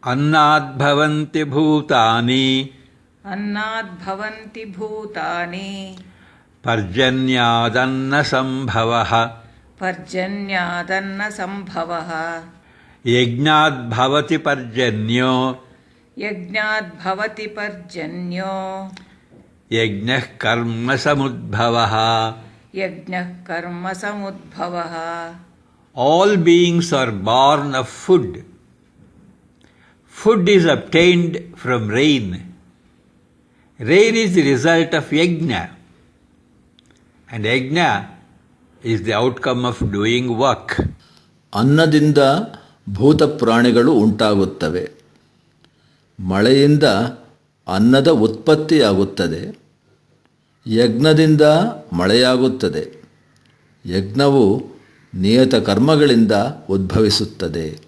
अन्नाद्भवन्ति भूतानि अन्नाद्भवन्ति भूतानि पर्जन्यादन्नसम्भवः पर्जन्यादन्नसम्भवः यज्ञाद्भवति पर्जन्यो यज्ञाद्भवति पर्जन्यो यज्ञः कर्मसमुद्भवः यज्ञः कर्मसमुद्भवः All beings are born of food. Food is obtained from rain. Rain is the result of yajna. And yajna is the outcome of doing work. ಅನ್ನದಿಂದ ಭೂತ ಪ್ರಾಣಿಗಳು ಉಂಟಾಗುತ್ತವೆ. ಮಳೆಯಿಂದ ಅನ್ನದ ಉತ್ಪತ್ತಿಯಾಗುತ್ತದೆ. ಯಜ್ಞದಿಂದ ಮಳೆಯಾಗುತ್ತದೆ. ಯಜ್ಞವು ನಿಯತ ಕರ್ಮಗಳಿಂದ ಉದ್ಭವಿಸುತ್ತದೆ.